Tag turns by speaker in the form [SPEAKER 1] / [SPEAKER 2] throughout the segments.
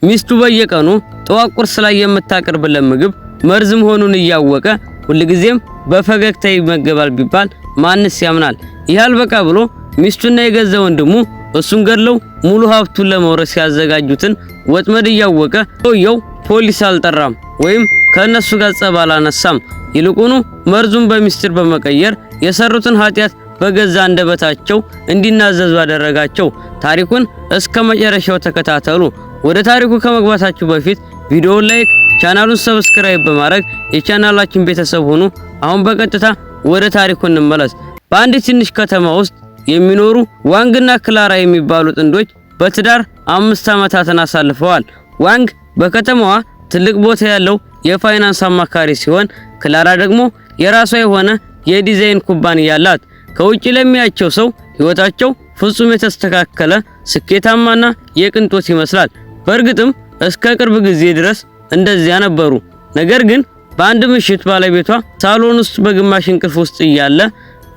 [SPEAKER 1] ሚስቱ በየቀኑ ጠዋት ቁርስ ላይ የምታቀርብለት ምግብ መርዝ መሆኑን እያወቀ ሁልጊዜም በፈገግታ ይመገባል ቢባል ማንስ ያምናል? ይሃል በቃ ብሎ ሚስቱና የገዛ ወንድሙ እሱን ገድለው ሙሉ ሀብቱን ለመውረስ ያዘጋጁትን ወጥመድ እያወቀ ሰውየው ፖሊስ አልጠራም ወይም ከነሱ ጋር ጸብ አላነሳም። ይልቁኑ መርዙን በሚስጥር በመቀየር የሰሩትን ኃጢያት በገዛ አንደበታቸው እንዲናዘዙ አደረጋቸው። ታሪኩን እስከ መጨረሻው ተከታተሉ። ወደ ታሪኩ ከመግባታችሁ በፊት ቪዲዮውን ላይክ፣ ቻናሉን ሰብስክራይብ በማድረግ የቻናላችን ቤተሰብ ሆኑ። አሁን በቀጥታ ወደ ታሪኩ እንመለስ። በአንድ ትንሽ ከተማ ውስጥ የሚኖሩ ዋንግና ክላራ የሚባሉ ጥንዶች በትዳር 5 ዓመታትን አሳልፈዋል። ዋንግ በከተማዋ ትልቅ ቦታ ያለው የፋይናንስ አማካሪ ሲሆን ክላራ ደግሞ የራሷ የሆነ የዲዛይን ኩባንያ አላት። ከውጭ ለሚያቸው ሰው ህይወታቸው ፍጹም የተስተካከለ ስኬታማና የቅንጦት ይመስላል። በእርግጥም እስከ ቅርብ ጊዜ ድረስ እንደዚያ ነበሩ። ነገር ግን በአንድ ምሽት ባለቤቷ ሳሎን ውስጥ በግማሽ እንቅልፍ ውስጥ እያለ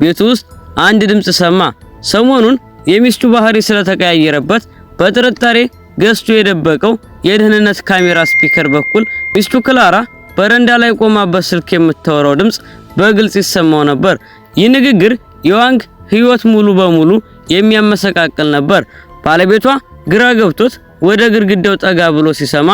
[SPEAKER 1] ቤቱ ውስጥ አንድ ድምጽ ሰማ። ሰሞኑን የሚስቱ ባህሪ ስለተቀያየረበት በጥርጣሬ ገዝቶ የደበቀው የደህንነት ካሜራ ስፒከር በኩል ሚስቱ ክላራ በረንዳ ላይ ቆማ በስልክ የምታወራው ድምጽ በግልጽ ይሰማው ነበር። ይህ ንግግር የዋንግ ህይወት ሙሉ በሙሉ የሚያመሰቃቅል ነበር። ባለቤቷ ግራ ገብቶት ወደ ግድግዳው ጠጋ ብሎ ሲሰማ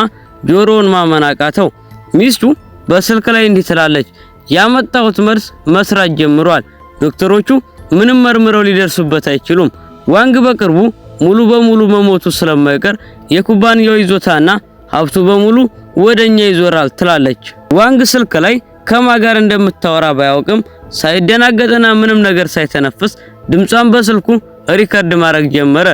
[SPEAKER 1] ጆሮውን ማመን አቃተው። ሚስቱ በስልክ ላይ እንዲህ ትላለች፣ ያመጣሁት መርዝ መስራት ጀምሯል። ዶክተሮቹ ምንም መርምረው ሊደርሱበት አይችሉም። ዋንግ በቅርቡ ሙሉ በሙሉ መሞቱ ስለማይቀር የኩባንያው ይዞታና ሀብቱ በሙሉ ወደኛ ይዞራል ትላለች። ዋንግ ስልክ ላይ ከማጋር እንደምታወራ ባያውቅም ሳይደናገጥና ምንም ነገር ሳይተነፍስ ድምጿን በስልኩ ሪከርድ ማድረግ ጀመረ።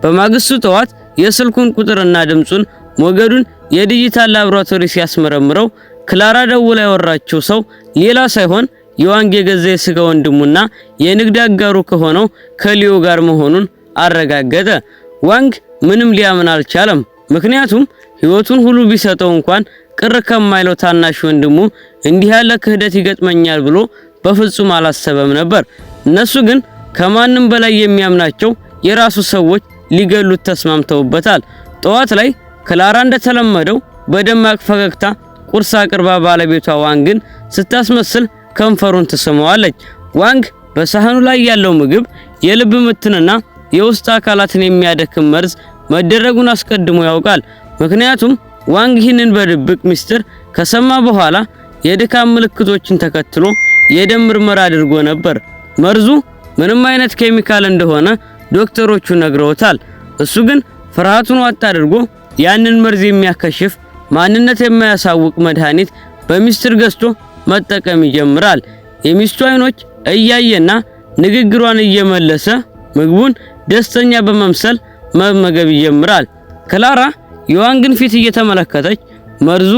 [SPEAKER 1] በማግስቱ ጠዋት የስልኩን ቁጥርና ድምጹን ሞገዱን የዲጂታል ላብራቶሪ ሲያስመረምረው ክላራ ደውላ ያወራችው ሰው ሌላ ሳይሆን የዋንግ የገዛ የስጋ ወንድሙና የንግድ አጋሩ ከሆነው ከሊዮ ጋር መሆኑን አረጋገጠ። ዋንግ ምንም ሊያምን አልቻለም። ምክንያቱም ህይወቱን ሁሉ ቢሰጠው እንኳን ቅር ከማይለው ታናሽ ወንድሙ እንዲህ ያለ ክህደት ይገጥመኛል ብሎ በፍጹም አላሰበም ነበር። እነሱ ግን ከማንም በላይ የሚያምናቸው የራሱ ሰዎች ሊገሉት ተስማምተውበታል። ጠዋት ላይ ክላራ እንደተለመደው በደማቅ ፈገግታ ቁርስ አቅርባ ባለቤቷ ዋንግን ስታስመስል ከንፈሩን ትስመዋለች። ዋንግ በሳህኑ ላይ ያለው ምግብ የልብ ምትንና የውስጥ አካላትን የሚያደክም መርዝ መደረጉን አስቀድሞ ያውቃል። ምክንያቱም ዋንግ ይህንን በድብቅ ሚስጥር ከሰማ በኋላ የድካም ምልክቶችን ተከትሎ የደም ምርመራ አድርጎ ነበር። መርዙ ምንም አይነት ኬሚካል እንደሆነ ዶክተሮቹ ነግረውታል። እሱ ግን ፍርሃቱን ዋጥ አድርጎ ያንን መርዝ የሚያከሽፍ ማንነት የማያሳውቅ መድኃኒት በሚስጥር ገዝቶ መጠቀም ይጀምራል። የሚስቱ አይኖች እያየና ንግግሯን እየመለሰ ምግቡን ደስተኛ በመምሰል መመገብ ይጀምራል። ክላራ የዋንግን ፊት እየተመለከተች መርዙ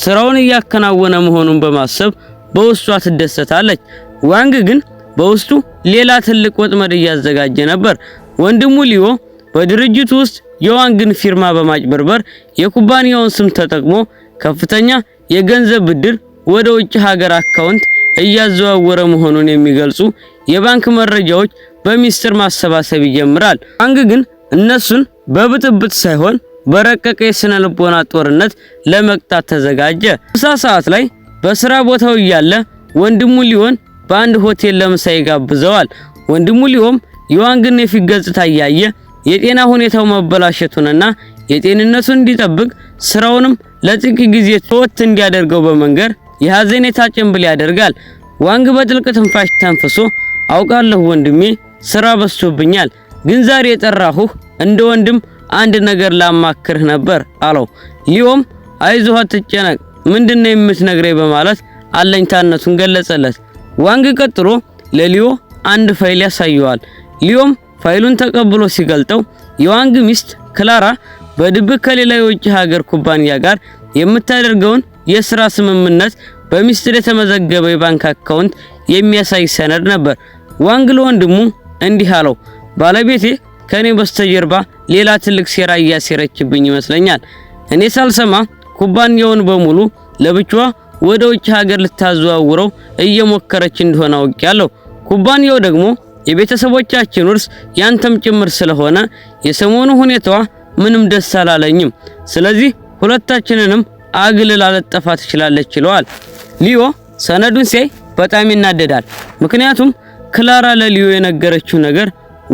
[SPEAKER 1] ስራውን እያከናወነ መሆኑን በማሰብ በውስጧ ትደሰታለች። ዋንግ ግን በውስጡ ሌላ ትልቅ ወጥመድ እያዘጋጀ ነበር። ወንድሙ ሊዮ በድርጅቱ ውስጥ የዋንግን ፊርማ በማጭበርበር የኩባንያውን ስም ተጠቅሞ ከፍተኛ የገንዘብ ብድር ወደ ውጭ ሀገር አካውንት እያዘዋወረ መሆኑን የሚገልጹ የባንክ መረጃዎች በሚስጥር ማሰባሰብ ይጀምራል። ዋንግ ግን እነሱን በብጥብጥ ሳይሆን በረቀቀ የስነ ልቦና ጦርነት ለመቅጣት ተዘጋጀ። ምሳ ሰዓት ላይ በስራ ቦታው እያለ ወንድሙ ሊዮን በአንድ ሆቴል ለምሳ ይጋብዘዋል። ወንድሙ ሊዮም የዋንግን የፊት ገጽታ እያየ የጤና ሁኔታው መበላሸቱንና የጤንነቱን እንዲጠብቅ ስራውንም ለጥቂት ጊዜ ተወት እንዲያደርገው በመንገር የሐዘኔታ ጭንብል ያደርጋል። ዋንግ በጥልቅ ትንፋሽ ተንፍሶ አውቃለሁ ወንድሜ፣ ስራ በዝቶብኛል፣ ግን ዛሬ የጠራሁህ እንደ ወንድም አንድ ነገር ላማክርህ ነበር አለው። ሊዮም አይዞህ አትጨነቅ፣ ምንድነው የምትነግረኝ በማለት አለኝታነቱን ገለጸለት። ዋንግ ቀጥሎ ለሊዮ አንድ ፋይል ያሳየዋል። ሊዮም ፋይሉን ተቀብሎ ሲገልጠው የዋንግ ሚስት ክላራ በድብቅ ከሌላ የውጭ ሀገር ኩባንያ ጋር የምታደርገውን የሥራ ስምምነት በሚስጥር የተመዘገበ የባንክ አካውንት የሚያሳይ ሰነድ ነበር። ዋንግ ለወንድሙ እንዲህ አለው፣ ባለቤቴ ከኔ በስተጀርባ ሌላ ትልቅ ሴራ እያሴረችብኝ ይመስለኛል። እኔ ሳልሰማ ኩባንያውን በሙሉ ለብቻዋ ወደ ውጭ ሀገር ልታዘዋውረው እየሞከረች እንደሆነ አውቄያለሁ። ኩባንያው ደግሞ የቤተሰቦቻችን ውርስ ያንተም ጭምር ስለሆነ የሰሞኑ ሁኔታዋ ምንም ደስ አላለኝም። ስለዚህ ሁለታችንንም አግልላ ልጠፋ ትችላለች ይለዋል። ሊዮ ሰነዱን ሲያይ በጣም ይናደዳል። ምክንያቱም ክላራ ለሊዮ የነገረችው ነገር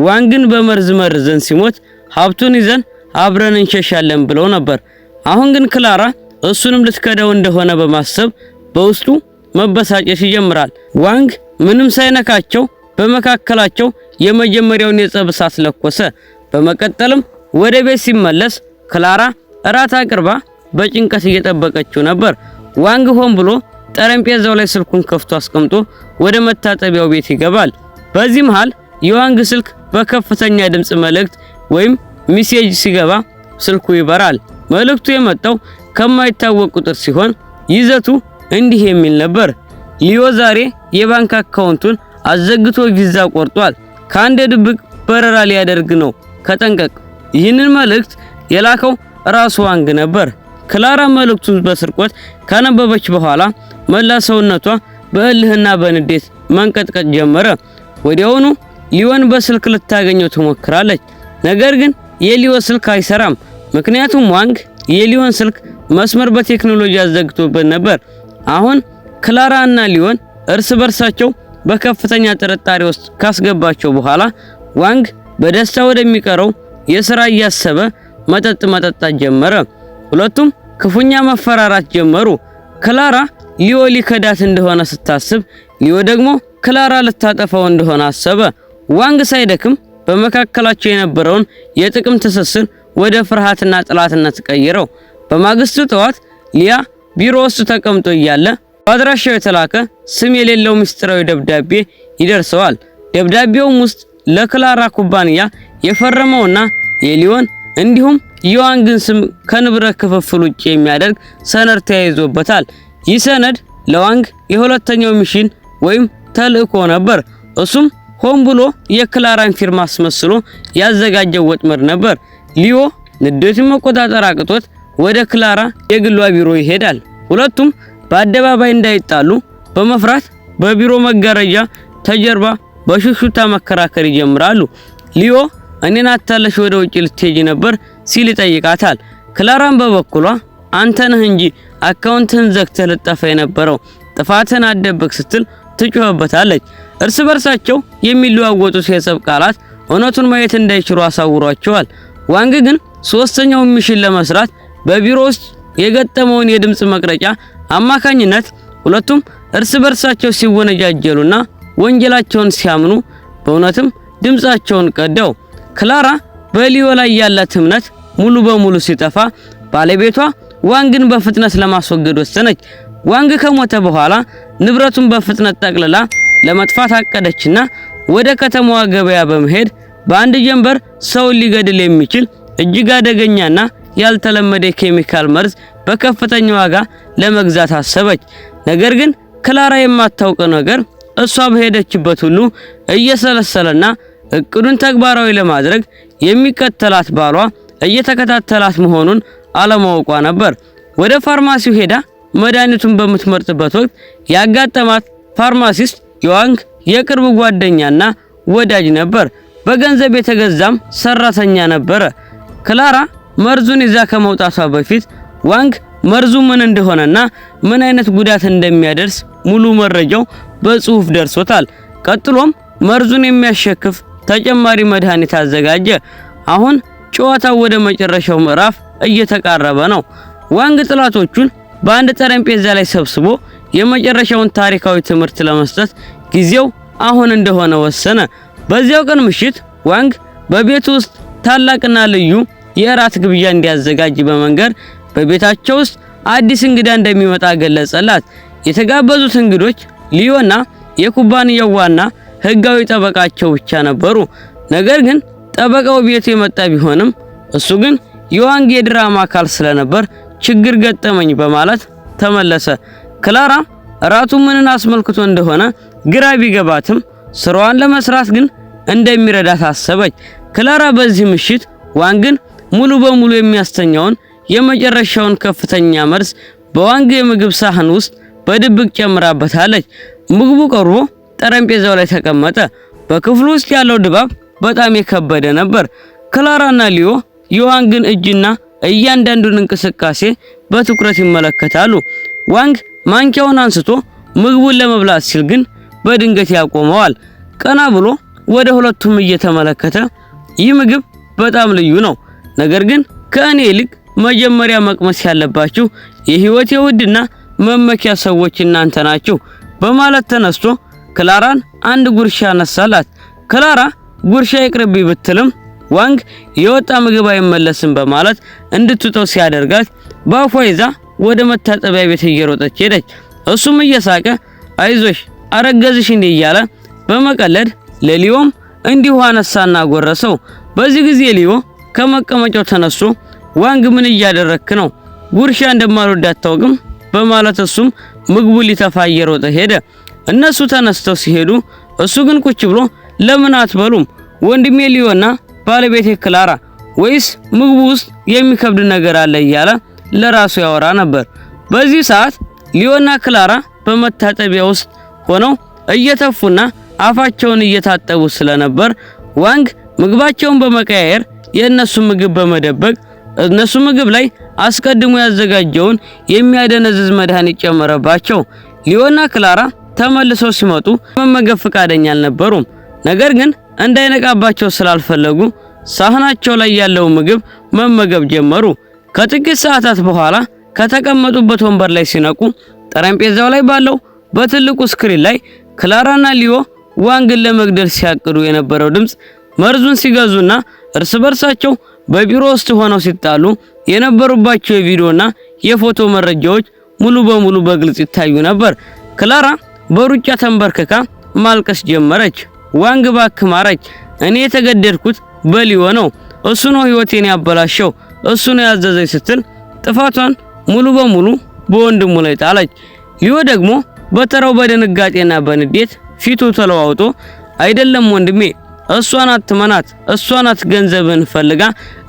[SPEAKER 1] ዋንግን በመርዝ መርዘን ሲሞት ሀብቱን ይዘን አብረን እንሸሻለን ብለው ነበር። አሁን ግን ክላራ እሱንም ልትከዳው እንደሆነ በማሰብ በውስጡ መበሳጨት ይጀምራል። ዋንግ ምንም ሳይነካቸው በመካከላቸው የመጀመሪያውን የጸብ እሳት ለኮሰ። በመቀጠልም ወደ ቤት ሲመለስ ክላራ እራት አቅርባ በጭንቀት እየጠበቀችው ነበር። ዋንግ ሆን ብሎ ጠረጴዛው ላይ ስልኩን ከፍቶ አስቀምጦ ወደ መታጠቢያው ቤት ይገባል። በዚህ መሃል የዋንግ ስልክ በከፍተኛ ድምጽ መልእክት ወይም ሜሴጅ ሲገባ ስልኩ ይበራል። መልእክቱ የመጣው ከማይታወቅ ቁጥር ሲሆን ይዘቱ እንዲህ የሚል ነበር። ሊዮ ዛሬ የባንክ አካውንቱን አዘግቶ ቪዛ ቆርጧል። ከአንድ ድብቅ በረራ ሊያደርግ ነው፣ ከጠንቀቅ። ይህንን መልእክት የላከው ራሱ ዋንግ ነበር። ክላራ መልእክቱን በስርቆት ካነበበች በኋላ መላ ሰውነቷ በእልህና በንዴት መንቀጥቀጥ ጀመረ። ወዲያውኑ ሊዮን በስልክ ልታገኘው ትሞክራለች። ነገር ግን የሊዮ ስልክ አይሰራም። ምክንያቱም ዋንግ የሊዮን ስልክ መስመር በቴክኖሎጂ አዘግቶበት ነበር። አሁን ክላራ እና ሊዮን እርስ በርሳቸው በከፍተኛ ጥርጣሬ ውስጥ ካስገባቸው በኋላ ዋንግ በደስታ ወደሚቀረው የሥራ እያሰበ መጠጣት ጀመረ። ሁለቱም ክፉኛ መፈራራት ጀመሩ። ክላራ ሊዮ ሊከዳት እንደሆነ ስታስብ፣ ሊዮ ደግሞ ክላራ ልታጠፋው እንደሆነ አሰበ። ዋንግ ሳይደክም በመካከላቸው የነበረውን የጥቅም ትስስር ወደ ፍርሃትና ጥላትነት ቀይረው። በማግስቱ ጠዋት ሊያ ቢሮ ውስጥ ተቀምጦ እያለ በአድራሻው የተላከ ስም የሌለው ምስጢራዊ ደብዳቤ ይደርሰዋል። ደብዳቤውም ውስጥ ለክላራ ኩባንያ የፈረመውና የሊዮን እንዲሁም የዋንግን ስም ከንብረት ክፍፍል ውጭ የሚያደርግ ሰነድ ተያይዞበታል። ይህ ሰነድ ለዋንግ የሁለተኛው ሚሽን ወይም ተልእኮ ነበር። እሱም ሆን ብሎ የክላራን ፊርማ አስመስሎ ያዘጋጀው ወጥመድ ነበር። ሊዮ ንዴቱን መቆጣጠር አቅቶት ወደ ክላራ የግሏ ቢሮ ይሄዳል። ሁለቱም በአደባባይ እንዳይጣሉ በመፍራት በቢሮ መጋረጃ ተጀርባ በሹክሹክታ መከራከር ይጀምራሉ። ሊዮ እኔን አታለሽ ወደ ውጭ ልትሄጂ ነበር ሲል ይጠይቃታል። ክላራን በበኩሏ አንተ ነህ እንጂ አካውንትህን ዘግተህ ልጠፋ የነበረው፣ ጥፋትን አደበቅ ስትል ትጮህበታለች። እርስ በርሳቸው የሚለዋወጡት የጸብ ቃላት እውነቱን ማየት እንዳይችሉ አሳውሯቸዋል። ዋንግ ግን ሶስተኛውን ሚሽን ለመስራት በቢሮ ውስጥ የገጠመውን የድምጽ መቅረጫ አማካኝነት ሁለቱም እርስ በርሳቸው ሲወነጃጀሉና ወንጀላቸውን ሲያምኑ በእውነትም ድምጻቸውን ቀደው። ክላራ በሊዮ ላይ ያላት እምነት ሙሉ በሙሉ ሲጠፋ ባለቤቷ ዋንግን በፍጥነት ለማስወገድ ወሰነች። ዋንግ ከሞተ በኋላ ንብረቱን በፍጥነት ጠቅልላ ለመጥፋት አቀደችና ወደ ከተማዋ ገበያ በመሄድ በአንድ ጀንበር ሰው ሊገድል የሚችል እጅግ አደገኛና ያልተለመደ ኬሚካል መርዝ በከፍተኛ ዋጋ ለመግዛት አሰበች። ነገር ግን ክላራ የማታውቀው ነገር እሷ በሄደችበት ሁሉ እየሰለሰለና እቅዱን ተግባራዊ ለማድረግ የሚከተላት ባሏ እየተከታተላት መሆኑን አለማወቋ ነበር። ወደ ፋርማሲው ሄዳ መድኃኒቱን በምትመርጥበት ወቅት ያጋጠማት ፋርማሲስት የዋንግ የቅርብ ጓደኛና ወዳጅ ነበር። በገንዘብ የተገዛም ሰራተኛ ነበረ። ክላራ መርዙን ይዛ ከመውጣቷ በፊት ዋንግ መርዙ ምን እንደሆነና ምን አይነት ጉዳት እንደሚያደርስ ሙሉ መረጃው በጽሁፍ ደርሶታል። ቀጥሎም መርዙን የሚያሸክፍ ተጨማሪ መድኃኒት አዘጋጀ። አሁን ጨዋታው ወደ መጨረሻው ምዕራፍ እየተቃረበ ነው። ዋንግ ጥላቶቹን በአንድ ጠረጴዛ ላይ ሰብስቦ የመጨረሻውን ታሪካዊ ትምህርት ለመስጠት ጊዜው አሁን እንደሆነ ወሰነ። በዚያው ቀን ምሽት ዋንግ በቤቱ ውስጥ ታላቅና ልዩ የእራት ግብዣ እንዲያዘጋጅ በመንገር በቤታቸው ውስጥ አዲስ እንግዳ እንደሚመጣ ገለጸላት። የተጋበዙት እንግዶች ሊዮና የኩባንያው ዋና ህጋዊ ጠበቃቸው ብቻ ነበሩ። ነገር ግን ጠበቃው ቤቱ የመጣ ቢሆንም እሱ ግን የዋንግ የድራማ አካል ስለነበር ችግር ገጠመኝ በማለት ተመለሰ። ክላራ ራቱ ምንን አስመልክቶ እንደሆነ ግራ ቢገባትም ስራዋን ለመስራት ግን እንደሚረዳት አሰበች። ክላራ በዚህ ምሽት ዋንግን ሙሉ በሙሉ የሚያስተኛውን የመጨረሻውን ከፍተኛ መርዝ በዋንግ የምግብ ሳህን ውስጥ በድብቅ ጨምራበታለች። ምግቡ ቀርቦ ጠረጴዛው ላይ ተቀመጠ። በክፍሉ ውስጥ ያለው ድባብ በጣም የከበደ ነበር። ክላራና ሊዮ የዋንግን እጅና እያንዳንዱን እንቅስቃሴ በትኩረት ይመለከታሉ። ዋንግ ማንኪያውን አንስቶ ምግቡን ለመብላት ሲል ግን በድንገት ያቆመዋል። ቀና ብሎ ወደ ሁለቱም እየተመለከተ ይህ ምግብ በጣም ልዩ ነው፣ ነገር ግን ከእኔ ይልቅ መጀመሪያ መቅመስ ያለባችሁ የህይወቴ ውድና መመኪያ ሰዎች እናንተ ናችሁ በማለት ተነስቶ ክላራን አንድ ጉርሻ አነሳላት። ክላራ ጉርሻ ይቅርብኝ ብትልም ዋንግ የወጣ ምግብ አይመለስም በማለት እንድትጠው ሲያደርጋት በአፏ ይዛ ወደ መታጠቢያ ቤት እየሮጠች ሄደች። እሱም እየሳቀ አይዞሽ አረገዝሽ እንዴ እያለ በመቀለድ ለሊዮም እንዲሁ አነሳና ጎረሰው። በዚህ ጊዜ ሊዮ ከመቀመጫው ተነስቶ ዋንግ ምን እያደረክ ነው? ጉርሻ እንደማልወድ አታውቅም በማለት እሱም ምግቡ ሊተፋ እየሮጠ ሄደ። እነሱ ተነስተው ሲሄዱ እሱ ግን ቁጭ ብሎ ለምን አትበሉም ወንድሜ ሊዮና ባለቤቴ ክላራ፣ ወይስ ምግቡ ውስጥ የሚከብድ ነገር አለ እያለ ለራሱ ያወራ ነበር። በዚህ ሰዓት ሊዮና ክላራ በመታጠቢያ ውስጥ ሆነው እየተፉና አፋቸውን እየታጠቡ ስለነበር ዋንግ ምግባቸውን በመቀያየር የእነሱ ምግብ በመደበቅ እነሱ ምግብ ላይ አስቀድሞ ያዘጋጀውን የሚያደነዝዝ መድኃኒት ጨመረባቸው። ሊዮና ክላራ ተመልሰው ሲመጡ መመገብ ፈቃደኛ አልነበሩም። ነገር ግን እንዳይነቃባቸው ስላልፈለጉ ሳህናቸው ላይ ያለው ምግብ መመገብ ጀመሩ። ከጥቂት ሰዓታት በኋላ ከተቀመጡበት ወንበር ላይ ሲነቁ ጠረጴዛው ላይ ባለው በትልቁ ስክሪን ላይ ክላራና ሊዮ ዋንግን ለመግደል ሲያቅዱ የነበረው ድምጽ መርዙን ሲገዙና እርስ በርሳቸው በቢሮ ውስጥ ሆነው ሲጣሉ የነበሩባቸው የቪዲዮና የፎቶ መረጃዎች ሙሉ በሙሉ በግልጽ ይታዩ ነበር። ክላራ በሩጫ ተንበርክካ ማልቀስ ጀመረች። ዋንግ እባክህ ማረኝ፣ እኔ የተገደድኩት በሊዮ ነው፣ እሱ ነው ህይወቴን ያበላሸው፣ እሱ ነው ያዘዘኝ ስትል ጥፋቷን ሙሉ በሙሉ በወንድሙ ላይ ጣለች። ሊዮ ደግሞ በተራው በድንጋጤና በንዴት ፊቱ ተለዋውጦ አይደለም ወንድሜ፣ እሷን አትመናት፣ እሷ ናት ገንዘብን ፈልጋ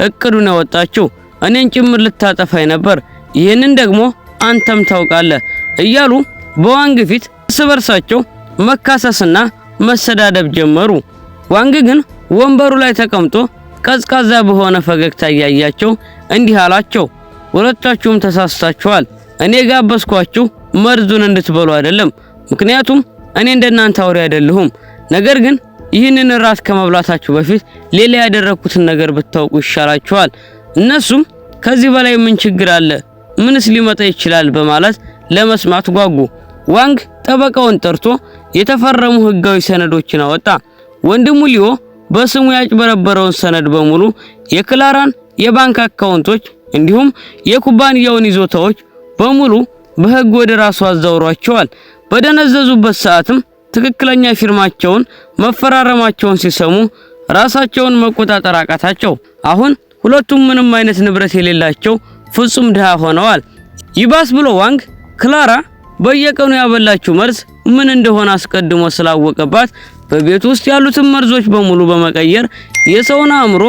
[SPEAKER 1] እቅዱን ያወጣችው፣ እኔን ጭምር ልታጠፋኝ ነበር፣ ይህንን ደግሞ አንተም ታውቃለህ እያሉ በዋንግ ፊት እርስ በርሳቸው መካሰስና መሰዳደብ ጀመሩ። ዋንግ ግን ወንበሩ ላይ ተቀምጦ ቀዝቃዛ በሆነ ፈገግታ እያያቸው እንዲህ አላቸው፣ ሁለታችሁም ተሳስታችኋል። እኔ ጋበዝኳችሁ መርዙን እንድትበሉ አይደለም፣ ምክንያቱም እኔ እንደናንተ አውሬ አይደለሁም። ነገር ግን ይህንን ራት ከመብላታችሁ በፊት ሌላ ያደረኩትን ነገር ብታውቁ ይሻላችኋል። እነሱም ከዚህ በላይ ምን ችግር አለ? ምንስ ሊመጣ ይችላል? በማለት ለመስማት ጓጉ። ዋንግ ጠበቃውን ጠርቶ የተፈረሙ ህጋዊ ሰነዶችን አወጣ። ወንድሙ ሊዮ በስሙ ያጭበረበረውን ሰነድ በሙሉ የክላራን የባንክ አካውንቶች እንዲሁም የኩባንያውን ይዞታዎች በሙሉ በህግ ወደ ራሱ አዛውሯቸዋል። በደነዘዙበት ሰዓትም ትክክለኛ ፊርማቸውን መፈራረማቸውን ሲሰሙ ራሳቸውን መቆጣጠር አቃታቸው። አሁን ሁለቱም ምንም አይነት ንብረት የሌላቸው ፍጹም ድሃ ሆነዋል። ይባስ ብሎ ዋንግ ክላራ በየቀኑ ያበላችው መርዝ ምን እንደሆነ አስቀድሞ ስላወቀባት በቤት ውስጥ ያሉትን መርዞች በሙሉ በመቀየር የሰውን አእምሮ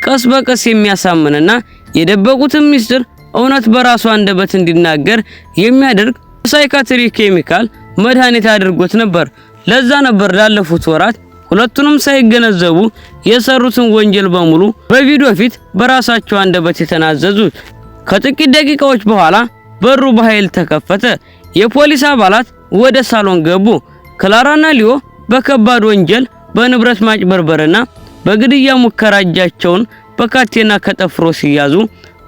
[SPEAKER 1] ቀስ በቀስ የሚያሳምንና የደበቁትን ሚስጥር እውነት በራሱ አንደበት እንዲናገር የሚያደርግ ሳይካትሪ ኬሚካል መድኃኒት አድርጎት ነበር። ለዛ ነበር ላለፉት ወራት ሁለቱንም ሳይገነዘቡ የሰሩትን ወንጀል በሙሉ በቪዲዮ ፊት በራሳቸው አንደበት የተናዘዙት። ከጥቂት ደቂቃዎች በኋላ በሩ በኃይል ተከፈተ። የፖሊስ አባላት ወደ ሳሎን ገቡ። ክላራና ሊዮ በከባድ ወንጀል በንብረት ማጭበርበርና በግድያ ሙከራ እጃቸውን በካቴና ከጠፍሮ ሲያዙ፣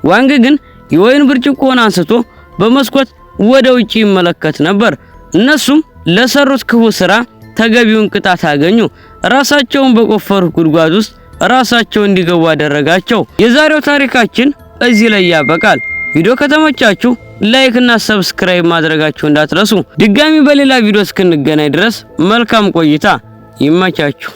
[SPEAKER 1] ዋንግ ግን የወይን ብርጭቆውን አንስቶ በመስኮት ወደ ውጪ ይመለከት ነበር። እነሱም ለሰሩት ክፉ ስራ ተገቢውን ቅጣት አገኙ። ራሳቸውን በቆፈሩት ጉድጓድ ውስጥ ራሳቸው እንዲገቡ አደረጋቸው። የዛሬው ታሪካችን እዚህ ላይ ያበቃል። ቪዲዮ ከተመቻችሁ ላይክ እና ሰብስክራይብ ማድረጋችሁ እንዳትረሱ። ድጋሚ በሌላ ቪዲዮ እስክንገናኝ ድረስ መልካም ቆይታ። ይመቻችሁ።